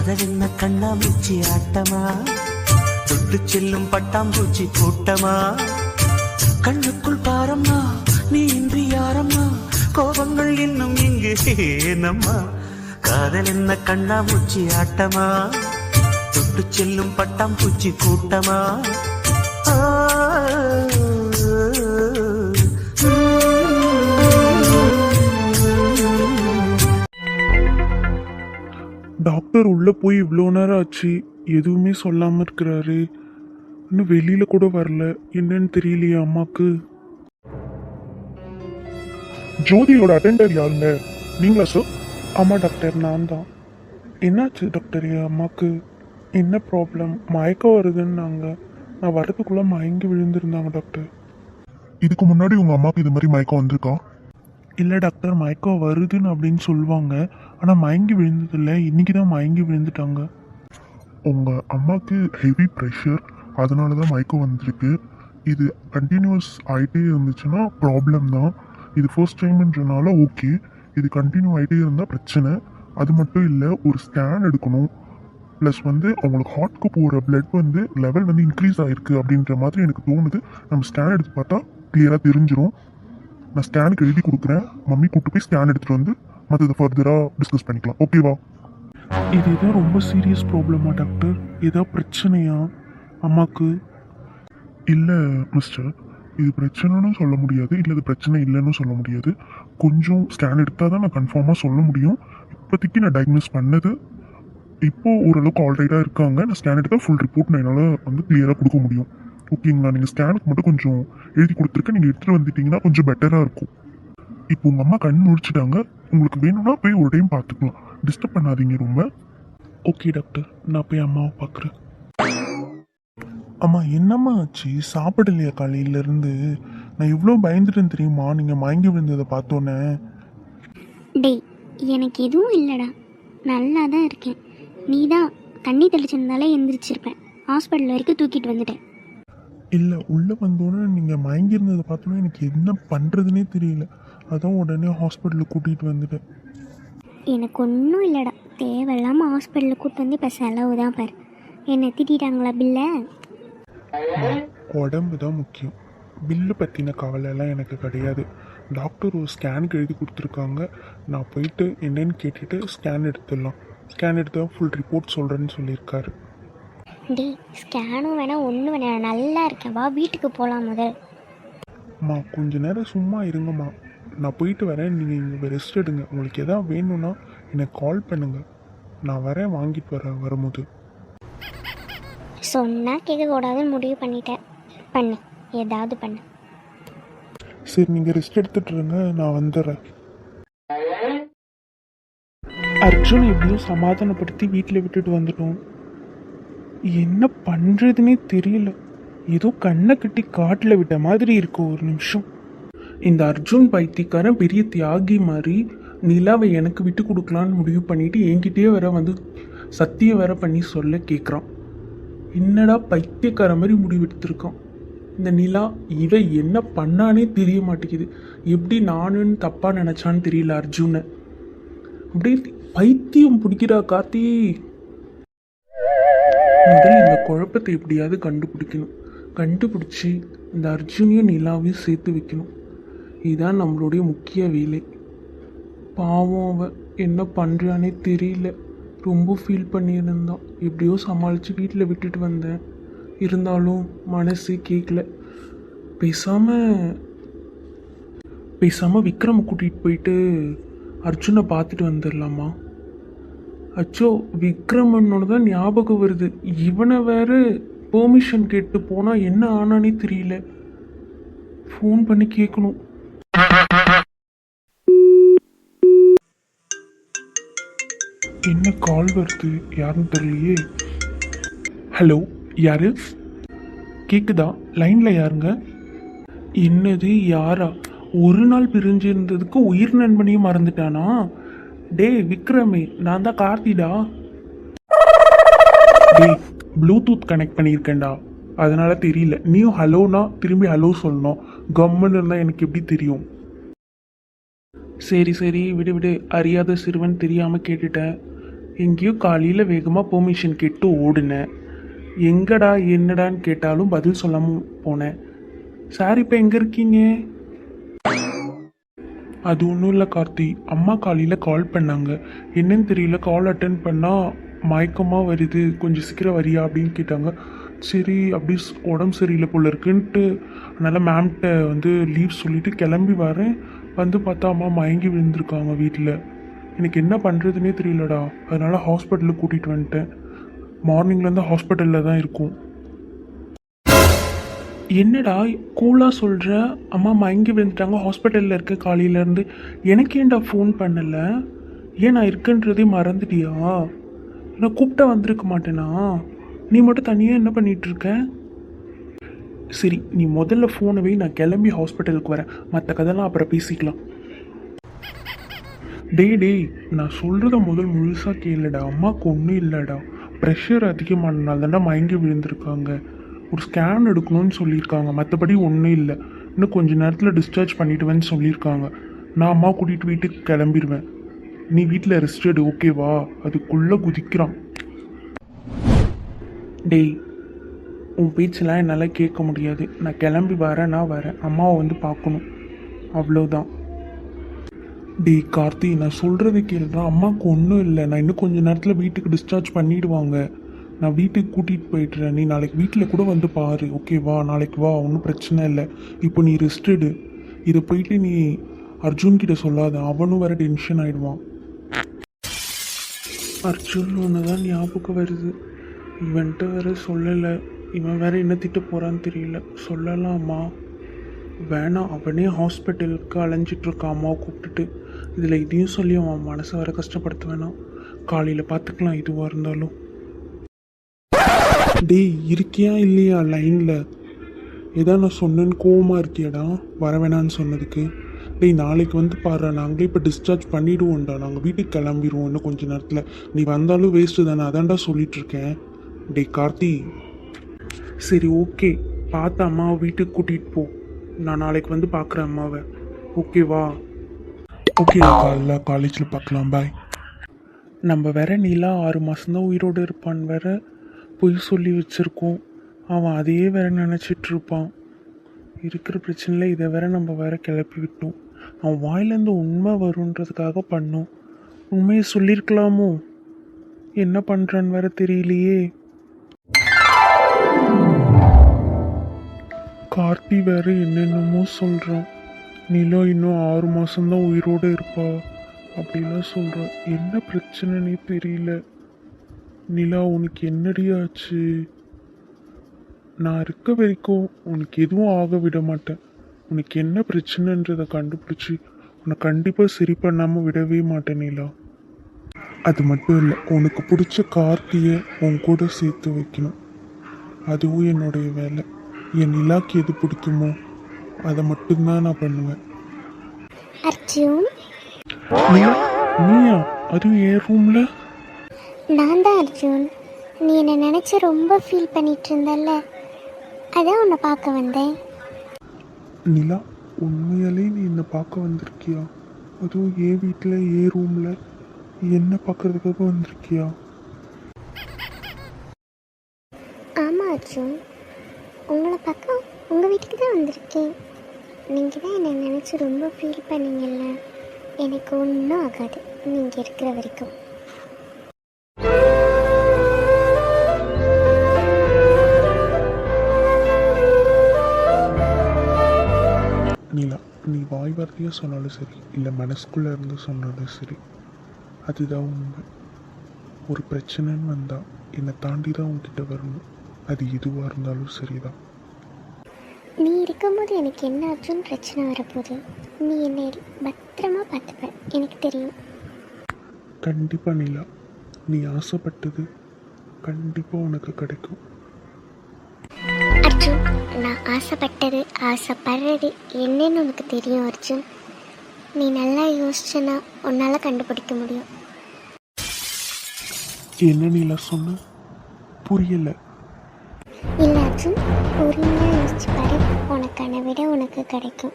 காதல் என்ன கண்ணாமூச்சி ஆட்டமா, தொட்டு செல்லும் பட்டாம்பூச்சி கூட்டமா, கண்ணுக்குள் பாரம்மா நீ இன்றி யாரம்மா, கோபங்கள் இன்னும் இங்கு ஏனம்மா, காதல் என்ன கண்ணாமூச்சி ஆட்டமா, தொட்டு செல்லும் பட்டாம்பூச்சி கூட்டமா. டாக்டர் உள்ள போய் இவ்வளோ நேரம் ஆச்சு, எதுவுமே சொல்லாம இருக்கிறாரு. இன்னும் வெளியில கூட வரல, என்னன்னு தெரியலையே அம்மாக்கு. ஜோதியோட அட்டெண்டர் யாருங்க? நீங்களா சார்? ஆமா டாக்டர், நான் தான். என்னாச்சு டாக்டர்? என் அம்மாக்கு என்ன ப்ராப்ளம்? மயக்கம் வருதுன்னாங்க. நான் வரதுக்குள்ள மயங்கி விழுந்திருந்தாங்க டாக்டர். இதுக்கு முன்னாடி உங்க அம்மாக்கு இது மாதிரி மயக்கம் வந்திருக்கா? இல்லை டாக்டர், மயக்கம் வருதுன்னு அப்படின்னு சொல்லுவாங்க, ஆனால் மயங்கி விழுந்ததில்லை. இன்னைக்கு தான் மயங்கி விழுந்துட்டாங்க. உங்க அம்மாவுக்கு ஹெவி ப்ரெஷர், அதனால தான் மயக்கம் வந்திருக்கு. இது கண்டினியூஸ் ஆகிட்டே இருந்துச்சுன்னா ப்ராப்ளம் தான். இது ஃபர்ஸ்ட் டைம்ன்றனால ஓகே. இது கண்டினியூ ஆகிட்டே இருந்தால் பிரச்சனை. அது மட்டும் இல்லை, ஒரு ஸ்கேன் எடுக்கணும். ப்ளஸ் அவங்களுக்கு ஹார்ட்க்கு போகிற பிளட் லெவல் இன்க்ரீஸ் ஆகிருக்கு அப்படின்ற மாதிரி எனக்கு தோணுது. நம்ம ஸ்கேன் எடுத்து பார்த்தா கிளியராக தெரிஞ்சிடும். நான் ஸ்கேனுக்கு எழுதி கொடுக்குறேன். மம்மி கூப்பிட்டு போய் ஸ்கேன் எடுத்துகிட்டு மற்றதை ஃபர்தராக டிஸ்கஸ் பண்ணிக்கலாம். ஓகேவா? இது ஏதோ ரொம்ப சீரியஸ் ப்ராப்ளமா டாக்டர்? ஏதோ பிரச்சனையா அம்மாக்கு? இல்லை மிஸ்டர், இது பிரச்சனைன்னு சொல்ல முடியாது, இல்லை இது பிரச்சனை இல்லைன்னு சொல்ல முடியாது. கொஞ்சம் ஸ்கேன் எடுத்தால் தான் நான் கன்ஃபார்மாக சொல்ல முடியும். இப்போதைக்கு நான் டயக்னோஸ் பண்ணது இப்போது ஓரளவுக்கு ஆல்ரைட்டாக இருக்காங்க. நான் ஸ்கேன் எடுத்தால் ஃபுல் ரிப்போர்ட் நான் என்னால் கிளியராக கொடுக்க முடியும். ஓகேங்களா? நீங்கள் ஸ்கேனுக்கு மட்டும் கொஞ்சம் எழுதி கொடுத்துருக்க, நீங்கள் எடுத்துகிட்டு வந்துட்டீங்கன்னா கொஞ்சம் பெட்டராக இருக்கும். இப்போ உங்கள் அம்மா கண் முடிச்சுட்டாங்க. உங்களுக்கு வேணும்னா போய் ஒரு டைம் பார்த்துக்கலாம். டிஸ்டர்ப் பண்ணாதீங்க ரொம்ப. ஓகே டாக்டர், நான் போய் அம்மாவை பார்க்குறேன். அம்மா என்னம்மா ஆச்சு? சாப்பிடலையா காலையிலேருந்து? நான் இவ்வளோ பயந்துட்டேன் தெரியுமா நீங்கள் மயங்கி விழுந்ததை பார்த்தோன்னே. டேய், எனக்கு எதுவும் இல்லைடா, நல்லா தான் இருக்கேன். நீ தான் தண்ணி தெளிச்சிருந்தாலே எந்திரிச்சிருப்பேன். ஹாஸ்பிட்டல் வரைக்கும் தூக்கிட்டு வந்துட்டேன். இல்லை, உள்ளே வந்தோன்னே நீங்கள் மயங்கி இருந்ததை பார்த்தோன்னே எனக்கு என்ன பண்ணுறதுனே தெரியல. அதான் உடனே ஹாஸ்பிட்டலுக்கு கூட்டிகிட்டு வந்துட்டேன். எனக்கு ஒன்றும் இல்லைடா, தேவையில்லாமல் ஹாஸ்பிட்டலுக்கு கூப்பிட்டு வந்து இப்போ செலவு தான் பாரு. என்னை திட்டாங்களா பில்லை? உடம்பு தான் முக்கியம், பில்லு பற்றின கவலையெல்லாம் எனக்கு கிடையாது. டாக்டர் ஒரு ஸ்கேனுக்கு எழுதி கொடுத்துருக்காங்க. நான் போயிட்டு என்னன்னு கேட்டுட்டு ஸ்கேன் எடுத்துடலாம். ஸ்கேன் எடுத்து ஃபுல் ரிப்போர்ட் சொல்கிறேன்னு சொல்லியிருக்காரு. டேய், ஸ்கேனும் வேணாம் ஒன்றும் வேணாம், நல்லா இருக்கேன், வா வீட்டுக்கு போகலாம் முதல். அம்மா கொஞ்ச நேரம் சும்மா இருங்கம்மா, நான் போயிட்டு வரேன். நீங்கள் இங்கே ரெஸ்ட் எடுங்க. உங்களுக்கு எதாவது வேணும்னா எனக்கு கால் பண்ணுங்கள், நான் வரேன் வாங்கிட்டு வரும்போது. சொன்னால் கேட்கக்கூடாதுன்னு முடிவு பண்ணிட்டேன். பண்ணு, ஏதாவது பண்ணு. சரி, நீங்கள் ரெஸ்ட் எடுத்துட்டு இருங்க, நான் வந்துடுறேன். அர்ஜுன் எப்படியும் சமாதானப்படுத்தி வீட்டில் விட்டுட்டு வந்துட்டோம். என்ன பண்ணுறதுனே தெரியல. ஏதோ கண்ணை கட்டி காட்டில் விட்ட மாதிரி இருக்கு ஒரு நிமிஷம். இந்த அர்ஜுன் பைத்தியக்காரன் பெரிய தியாகி மாதிரி நிலாவை எனக்கு விட்டு கொடுக்கலான்னு முடிவு பண்ணிட்டு என்கிட்டயே வேற சத்தியம் வேற பண்ணி சொல்ல கேட்குறான். என்னடா பைத்தியக்கார மாதிரி முடிவெடுத்திருக்கான் இந்த நிலா. இவ என்ன பண்ணானே தெரிய மாட்டேங்குது. எப்படி நானுன்னு தப்பா நினைச்சான்னு தெரியல அர்ஜுனை. அப்படியே பைத்தியம் பிடிக்கிறா கார்த்தி. முதல்ல இந்த குழப்பத்தை எப்படியாவது கண்டுபிடிக்கணும். கண்டுபிடிச்சி இந்த அர்ஜுனையும் நிலாவையும் சேர்த்து வைக்கணும். இதுதான் நம்மளுடைய முக்கிய வேலை. பாவம், அவ என்ன பண்ணுறானே தெரியல. ரொம்ப ஃபீல் பண்ணியிருந்தான். எப்படியோ சமாளித்து வீட்டில் விட்டுட்டு வந்தேன். இருந்தாலும் மனசு கேட்கல. பேசாமல் விக்ரமை கூட்டிகிட்டு போயிட்டு அர்ஜுனை பார்த்துட்டு வந்துடலாமா? அச்சோ, விக்ரமனோட தான் ஞாபகம் வருது. இவனை வேற பெர்மிஷன் கேட்டு போனால் என்ன ஆனானே தெரியல. ஃபோன் பண்ணி கேட்கணும். என்ன கால் வருது? யாருன்னு தெரியலையே. ஹலோ, யாரு? கேக்குதா? லைன்ல யாருங்க? என்னது, யாரா? ஒரு நாள் பிரிஞ்சிருந்ததுக்கு உயிர் நண்பனையும் மறந்துட்டானா? டே விக்ரமே, நான் தான் கார்த்திடா. டே, ப்ளூடூத் கனெக்ட் பண்ணியிருக்கேன்டா, அதனால தெரியல. நீயும் ஹலோனா திரும்பி ஹலோ சொல்லணும். கம்முன்னு இருந்தால் எனக்கு எப்படி தெரியும்? சரி சரி, விடு விடு. அறியாத சிறுவன் தெரியாமல் கேட்டுட்டேன். எங்கேயோ காலையில் வேகமாக பெர்மிஷன் கேட்டு ஓடினேன். எங்கடா என்னடான்னு கேட்டாலும் பதில் சொல்லாமல் போனேன். சார் இப்போ எங்கே இருக்கீங்க? அது ஒன்றும் இல்லை கார்த்தி, அம்மா காலையில் கால் பண்ணாங்க. என்னன்னு தெரியல, கால் அட்டன் பண்ணால் மயக்கமாக வருது, கொஞ்சம் சீக்கிரம் வரியா அப்படின்னு கேட்டாங்க. சரி அப்படி உடம்பு சரியில்லை போல இருக்குன்ட்டு அதனால் மேம்கிட்ட வந்து லீவ் சொல்லிவிட்டு கிளம்பி வரேன். வந்து பார்த்தா அம்மா மயங்கி விழுந்திருக்காங்க வீட்டில். எனக்கு என்ன பண்ணுறதுனே தெரியலடா. அதனால் ஹாஸ்பிட்டலுக்கு கூட்டிகிட்டு வந்துட்டேன். மார்னிங்லேருந்து ஹாஸ்பிட்டலில் தான் இருக்கும். என்னடா கூலாக சொல்கிற? அம்மா மயங்கி விழுந்துட்டாங்க, ஹாஸ்பிட்டலில் இருக்க காலையிலேருந்து. எனக்கு ஏன்டா ஃபோன் பண்ணலை? ஏன் நான் இருக்குன்றதே மறந்துட்டியா? நான் கூப்பிட்டா வந்திருக்க மாட்டேனா? நீ மட்டும் தனியாக என்ன பண்ணிகிட்ருக்க? சரி நீ முதல்ல ஃபோனை நான் கிளம்பி ஹாஸ்பிட்டலுக்கு வரேன். மற்ற கதைலாம் அப்புறம் பேசிக்கலாம். டேய் நான் சொல்கிறத முதல் முழுசாக கேளுடா. அம்மாவுக்கு ஒன்றும் இல்லைடா, ப்ரெஷர் அதிகமானதுனால தாண்டா மயங்கி விழுந்திருக்காங்க. ஒரு ஸ்கேன் எடுக்கணும்னு சொல்லியிருக்காங்க, மற்றபடி ஒன்றும் இல்லை. இன்னும் கொஞ்சம் நேரத்தில் டிஸ்சார்ஜ் பண்ணிவிடுவேன்னு சொல்லியிருக்காங்க. நான் அம்மா கூட்டிகிட்டு வீட்டுக்கு கிளம்பிடுவேன். நீ வீட்டில் ரெஸ்ட் எடு, ஓகேவா? அதுக்குள்ளே குதிக்கிறான். டேய் உன் பேச்செல்லாம் என்னால் கேட்க முடியாது. நான் கிளம்பி வரேன், நான் வரேன். அம்மாவை வந்து பார்க்கணும், அவ்வளோதான். டேய் கார்த்தி, நான் சொல்கிறது கேளுடா. அம்மாவுக்கு ஒன்றும் இல்லை. நான் இன்னும் கொஞ்சம் நேரத்தில் வீட்டுக்கு டிஸ்சார்ஜ் பண்ணிவிடுவாங்க. நான் வீட்டுக்கு கூட்டிகிட்டு போயிட்டுறேன். நீ நாளைக்கு வீட்டில் கூட வந்து பாரு, ஓகேவா? நாளைக்கு வா, ஒன்றும் பிரச்சனை இல்லை. இப்போ நீ ரெஸ்ட் எடு. இதை போயிட்டு நீ அர்ஜுன்கிட்ட சொல்லாத, அவனும் வேறு டென்ஷன் ஆகிடுவான். அர்ஜுன் ஒன்று தான் ஞாபகம் வருது. இவன்ட்டு வேறு சொல்லலை. இவன் வேறு என்ன திட்ட போகிறான்னு தெரியல. சொல்லலாமா? வேணாம், அவனே ஹாஸ்பிட்டலுக்கு அலைஞ்சிட்ருக்கான் அம்மாவை கூப்பிட்டுட்டு. இதில் இதையும் சொல்லி அவன் மனசை வேறு கஷ்டப்படுத்த வேணாம். காலையில் பார்த்துக்கலாம் எதுவாக இருந்தாலும். டேய் இருக்கியா இல்லையா லைனில்? ஏதா நான் சொன்னேன்னு கோவமாக இருக்கியாடா வர வேணான்னு சொன்னதுக்கு? டேய் நாளைக்கு வந்து பாரு, நாங்களே இப்போ டிஸ்சார்ஜ் பண்ணிவிடுவோம்டா. நாங்கள் வீட்டுக்கு கிளம்பிடுவோம் இன்னும் கொஞ்சம் நேரத்தில். நீ வந்தாலும் வேஸ்ட்டு தானே, அதான்டா சொல்லிகிட்ருக்கேன். டேய் கார்த்தி, சரி ஓகே, பார்த்து அம்மாவை வீட்டுக்கு கூட்டிகிட்டு போ. நான் நாளைக்கு வந்து பார்க்குறேன் அம்மாவை, ஓகேவா? ஓகே, காலைல காலேஜில் பார்க்கலாம், பாய். நம்ம வேற நீலா 6 மாதம்தான் உயிரோடு இருப்பான் வேற பொய் சொல்லி வச்சுருக்கோம். அவன் அதையே வேற நினச்சிட்டு இருப்பான். இருக்கிற பிரச்சனையில் இதை வேற நம்ம வேற கிளப்பி விட்டோம். அவன் வாயிலேருந்து உண்மை வருன்றதுக்காக பண்ணோம். உண்மையை சொல்லியிருக்கலாமோ? என்ன பண்ணுறான்னு வேற தெரியலையே. கார்த்தி வேற என்னென்னமோ சொல்கிறான். நீலா இன்னும் 6 மாதம்தான் உயிரோடு இருப்பா அப்படிலாம் சொல்கிறான். என்ன பிரச்சனைனே தெரியல. நிலா உனக்கு என்னடி ஆச்சு? நான் இருக்க வரைக்கும் உனக்கு எதுவும் ஆக விட மாட்டேன். உனக்கு என்ன பிரச்சனைன்றதை கண்டுபிடிச்சி உன்னை கண்டிப்பாக சரி பண்ணாமல் விடவே மாட்டேன் நிலா. அது மட்டும் இல்லை, உனக்கு பிடிச்ச கார்த்தியை உன் கூட சேர்த்து வைக்கணும். அதுவும் என்னுடைய வேலை. என் நிலாக்கு எது பிடிக்குமோ அதை மட்டும்தான் நான் பண்ணுவேன். அர்ஜுன், நீயா? அதுவும் என் ரூமில்? நான் தான் அர்ஜுன். நீ என்னை நினச்சி ரொம்ப ஃபீல் பண்ணிட்டு இருந்தல்ல, அதான் உன்னை பார்க்க வந்தேன். நிலா, உண்மையாலே நீ என்னை பார்க்க வந்திருக்கியா? அதுவும் என் வீட்டில் என் ரூமில் என்ன பார்க்கறதுக்காக வந்திருக்கியா? ஆமாம் அர்ஜுன், உங்களை பார்க்க உங்கள் வீட்டுக்கு தான் வந்திருக்கேன். நீங்கள் தான் என்னை நினச்சி ரொம்ப ஃபீல் பண்ணீங்கல்ல. எனக்கு ஒன்றும் ஆகாது நீங்கள் இருக்கிற வரைக்கும். நிலா, நீ வாய் வார்த்தையாக சொன்னாலும் சரி, இல்லை மனசுக்குள்ளே இருந்து சொன்னாலும் சரி, அதுதான் உண்மை. ஒரு பிரச்சனைன்னு வந்தால் என்னை தாண்டி தான் உங்ககிட்ட வரணும். அது எதுவாக இருந்தாலும் சரிதான். நீ இருக்கும்போது எனக்கு என்ன அர்ஜுன் பிரச்சனை வரப்போகுது? நீ என்னை பத்திரமா பார்த்துப்ப, எனக்கு தெரியும். கண்டிப்பாக நிலா, நீ ஆசைப்பட்டது கண்டிப்பாக உனக்கு கிடைக்கும். அர்ஜுன், நான் ஆசைப்பட்டது ஆசைப்படுறது என்னன்னு உனக்கு தெரியும் அர்ஜுன். நீ நல்லா யோசிச்சனா உன்னால் கண்டுபிடிக்க முடியும். என்ன நிலா சொன்ன? புரியலை. இல்லை அர்ஜுன், பொறுமையாக யோசிச்சு பாரு, உனக்கான விட உனக்கு கிடைக்கும்.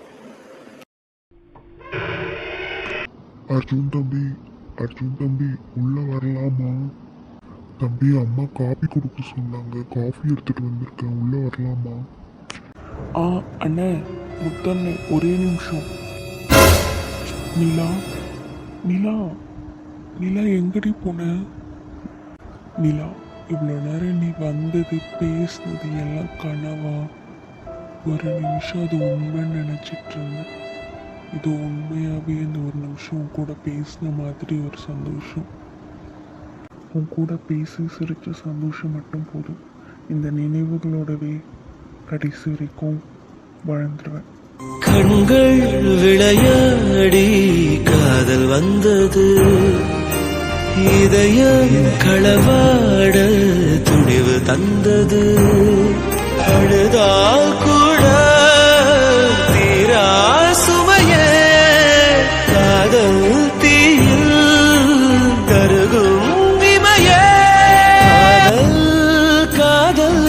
அர்ஜுன் தம்பி, அர்ஜுன் தம்பி உள்ள வரலாமா? தம்பி அம்மா காபி கொடுக்க சொன்னாங்க, காஃபி எடுத்துட்டு வந்திருக்கேன், உள்ள வரலாமா? ஆ அண்ணே, முத்தண்ணே, ஒரே நிமிஷம். நிலா, நிலா, நிலா எங்கடி போன? நிலா, இவ்வளோ நேரம் நீ வந்தது பேசுனது எல்லாம் கனவா? ஒரு நிமிஷம் அது உண்மைன்னு நினச்சிட்டு இருந்தேன். இது உண்மையாகவே இந்த ஒரு நிமிஷம் உன் கூட பேசின மாதிரி ஒரு சந்தோஷம். உன் கூட பேசி சிரிச்ச சந்தோஷம் மட்டும் போதும். இந்த நினைவுகளோடவே கடைசி வரைக்கும் வாழ்ந்துருவேன். கண்கள் விளையாடி காதல் வந்தது, இதயம் களவாட துணிவு தந்தது. அழுதால் கூட தீரா சுமையே, காதல் தீயில் கருகும் இமையே. காதல் காதல்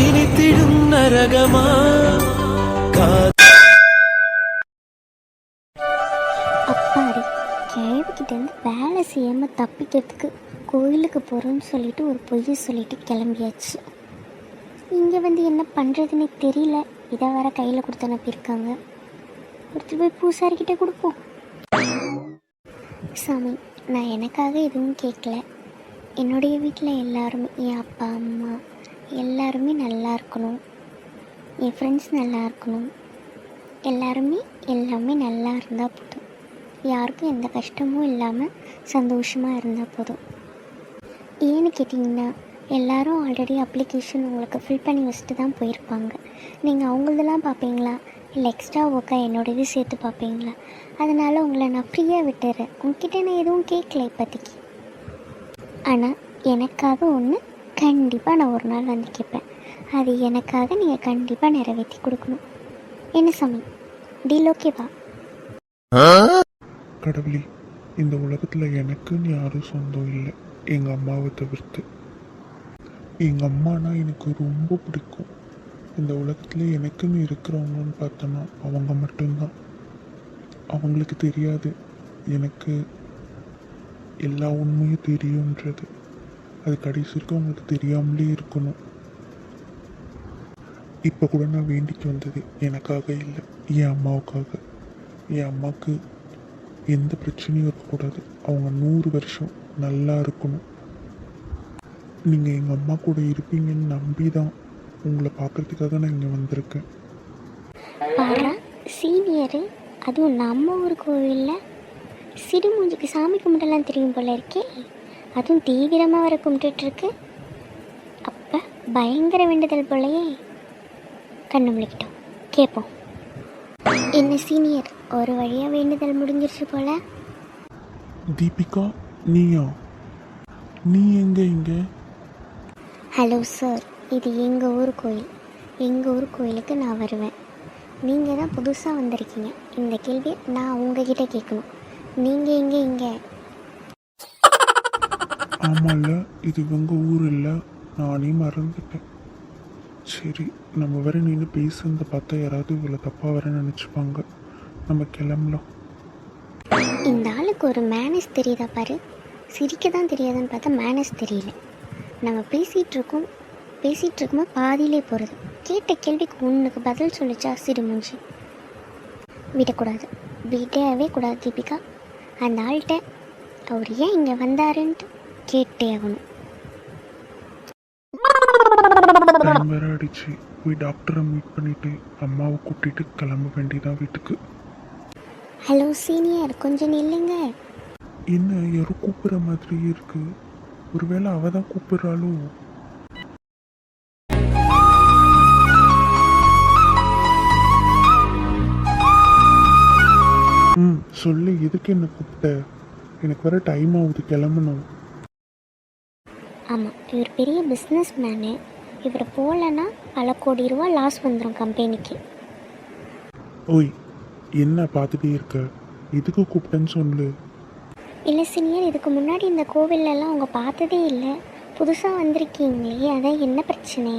இனித்திடும் நரகமா? அப்பாடி கிழவிக்கிட்டேருந்து வேலை செய்யாமல் தப்பிக்கிறதுக்கு கோயிலுக்கு போகிறோன்னு சொல்லிட்டு ஒரு பொய் சொல்லிட்டு கிளம்பியாச்சு. இங்கே வந்து என்ன பண்ணுறதுன்னு தெரியல. இதை வர கையில் கொடுத்து அனுப்பியிருக்காங்க. ஒருத்தர் போய் பூசாரிக்கிட்டே கொடுப்போம். சாமி, நான் எனக்காக எதுவும் கேட்கல. என்னுடைய வீட்டில் எல்லாருமே, என் அப்பா அம்மா எல்லாருமே நல்லா இருக்கணும், என் ஃப்ரெண்ட்ஸ் நல்லா இருக்கணும், எல்லாமே நல்லா இருந்தால் போதும். யாருக்கும் எந்த கஷ்டமும் இல்லாமல் சந்தோஷமாக இருந்தால் போதும். ஏன்னு கேட்டிங்கன்னா, எல்லோரும் ஆல்ரெடி அப்ளிகேஷன் உங்களுக்கு ஃபில் பண்ணி வச்சுட்டு தான் போயிருப்பாங்க. நீங்கள் அவங்களதெல்லாம் பார்ப்பீங்களா, இல்லை எக்ஸ்ட்ரா ஒர்க்காக என்னோடது சேர்த்து பார்ப்பீங்களா? அதனால் உங்களை நான் ஃப்ரீயாக விட்டுறேன். உங்ககிட்ட நான் எதுவும் கேட்கல இப்போதைக்கு. ஆனால் எனக்காக ஒன்று கண்டிப்பாக நான் ஒரு நாள் வந்து கேட்பேன். அது எனக்காக நீங்கள் கண்டிப்பாக நிறைவேற்றி கொடுக்கணும். என்ன சாமி, டீல் ஓகேவா? கடவுளே, இந்த உலகத்தில் எனக்குன்னு யாரும் சொந்தம் இல்லை, எங்கள் அம்மாவை தவிர்த்து. எங்கள் அம்மானா எனக்கு ரொம்ப பிடிக்கும். இந்த உலகத்தில் எனக்குன்னு இருக்கிறவங்கன்னு பார்த்தோன்னா அவங்க மட்டும்தான். அவங்களுக்கு தெரியாது எனக்கு எல்லா உண்மையும் தெரியுன்றது. அது கடைசி வரைக்கும் அவங்களுக்கு தெரியாமலே இருக்கணும். இப்போ கூட நான் வேண்டிக்கு வந்தது எனக்காக இல்லை, என் அம்மாவுக்காக. என் அம்மாவுக்கு எந்த பிரச்சனையும் இருக்கக்கூடாது, அவங்க 100 வருஷம் நல்லா இருக்கணும். நீங்கள் எங்கள் அம்மா கூட இருப்பீங்கன்னு நம்பி தான் உங்களை பார்க்குறதுக்காக நான் இங்கே வந்திருக்கேன். பாரா சீனியரு, அதுவும் நம்ம ஊர் கோவிலில் சிடுமூஞ்சிக்கு சாமி கும்பிடலாம் தெரியும் போல இருக்கே. அதுவும் தீவிரமாக வர கும்பிட்டுருக்கு. அப்போ பயங்கர வேண்டுதல் போலையே. கண்ணு முழிக்கிட்டோம், கேட்போம். என்ன சீனியர், ஒரு வழியாக வேண்டுதல் முடிஞ்சிருச்சு போல. தீபிகா, நீயா? நீ எங்கே இங்கே? ஹலோ சார், இது எங்கள் ஊர் கோயில். எங்கள் ஊர் கோயிலுக்கு நான் வருவேன். நீங்கள் தான் புதுசாக வந்திருக்கீங்க. இந்த கேள்வியை நான் உங்ககிட்ட கேட்கணும். நீங்கள் எங்கே இங்கே? ஆமாம்ல, இது உங்கள் ஊர் இல்லை, நானே மறந்துட்டேன். சரி, நம்ம வர நின்று பேசுறத பார்த்தா யாராவது இவ்வளோ தப்பாக வர நினச்சிப்பாங்க. நம்ம கிளம்பலாம். இந்த ஆளுக்கு ஒரு மேனேஜ் தெரியுதா பாரு. சிரிக்க தான் தெரியாதுன்னு பார்த்தா மேனேஜ் தெரியல. நம்ம பேசிகிட்டு இருக்கும்போது பாதியிலே போகிறது. கேட்ட கேள்விக்கு ஒன்றுக்கு பதில் சொல்லிச்சா சிடுமூஞ்சி. விடவே கூடாது தீபிகா. அந்த ஆள்கிட்ட அவர் ஏன் இங்கே வந்தாருன்ட்டு கேட்டே ஆகணும். டைம் வேற அடிச்சு, போய் டாக்டரை மீட் பண்ணிவிட்டு அம்மாவை கூட்டிகிட்டு கிளம்ப வேண்டியதான் வீட்டுக்கு. ஹலோ சீனியர், கொஞ்சம் நில்லுங்க. என்ன யாரோ கூப்பிட்ற மாதிரி இருக்கு. ஒருவேளை அவ தான் கூப்பிட்றாளோ? சொல்லு, எதுக்கு என்ன கூப்பிட்ட? எனக்கு வர டைம் ஆகுது, கிளம்பணும். ஆமாம், இவர் பெரிய பிஸ்னஸ் மேனு. இவர் போகலன்னா பல கோடி ரூபா லாஸ் வந்துடும் கம்பெனிக்கு. ஓய், என்ன பார்த்துட்டே இருக்க? எதுக்கு கூப்பிட்டேன்னு சொல்லு. இல்லை சீனியர், இதுக்கு முன்னாடி இந்த கோவிலெல்லாம் அவங்க பார்த்ததே இல்லை, புதுசாக வந்திருக்கீங்களே, அதான் என்ன பிரச்சனை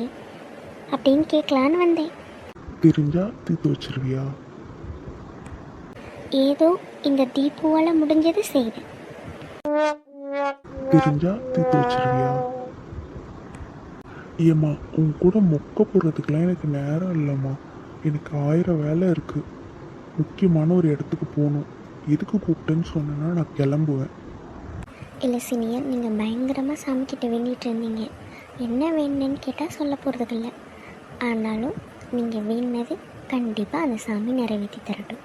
அப்படின்னு கேட்கலான்னு வந்தேன். தெரிஞ்சா தீர்த்து வச்சிருவியா? ஏதோ இந்த தீபுவால் முடிஞ்சது செய்வேன். தெரிஞ்சா தீர்த்து வச்சிருவியா? ஏம்மா உன் கூட மொக்க போடுறதுக்கெல்லாம் எனக்கு நேரம் இல்லைம்மா. எனக்கு 1000 வேலை இருக்குது. முக்கியமான ஒரு இடத்துக்கு போகணும். எதுக்கு கூப்பிட்டேன்னு சொன்னேன்னா நான் கிளம்புவேன். இல்லை சீனியர், நீங்கள் பயங்கரமாக சாமிக்கிட்ட வேண்டிகிட்டு இருந்தீங்க. என்ன வேணுன்னு கேட்டால் சொல்ல போகிறதில்ல. ஆனாலும் நீங்கள் வேண்டினது கண்டிப்பாக அந்த சாமி நிறைவேற்றி தரட்டும்.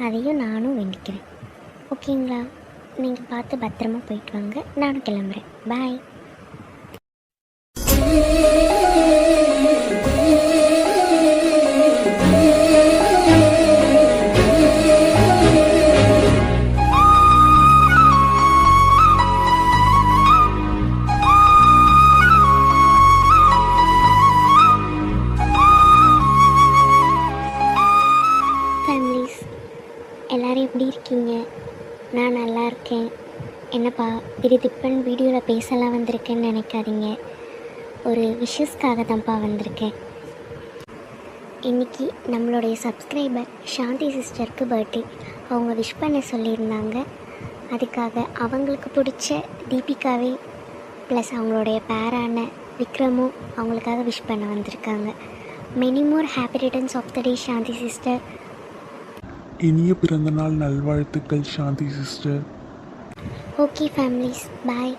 அதையும் நானும் வேண்டிக்கிறேன். ஓகேங்களா? நீங்கள் பார்த்து பத்திரமா போயிட்டு வாங்க. நானும் கிளம்புறேன். பாய். ஃபேமிலிஸ் எல்லோரும் எப்படி இருக்கீங்க? நான் நல்லா இருக்கேன். என்னப்பா திடீர்னு வீடியோவில் பேசலாம் வந்திருக்கேன்னு நினைக்காதீங்க. ஒரு விஷஸ்க்காக தான்ப்பா வந்திருக்கேன். இன்றைக்கி நம்மளுடைய சப்ஸ்கிரைபர் சாந்தி சிஸ்டருக்கு பர்த்டே. அவங்க விஷ் பண்ண சொல்லியிருந்தாங்க. அதுக்காக அவங்களுக்கு பிடிச்ச தீபிகாவே ப்ளஸ் அவங்களுடைய பேரான விக்ரமும் அவங்களுக்காக விஷ் பண்ண வந்திருக்காங்க. Many more happy returns of the day Shanti sister. இனிய பிறந்தநாள் நல்வாழ்த்துக்கள் சாந்தி சிஸ்டர். ஓகே ஃபேமிலிஸ், பாய்.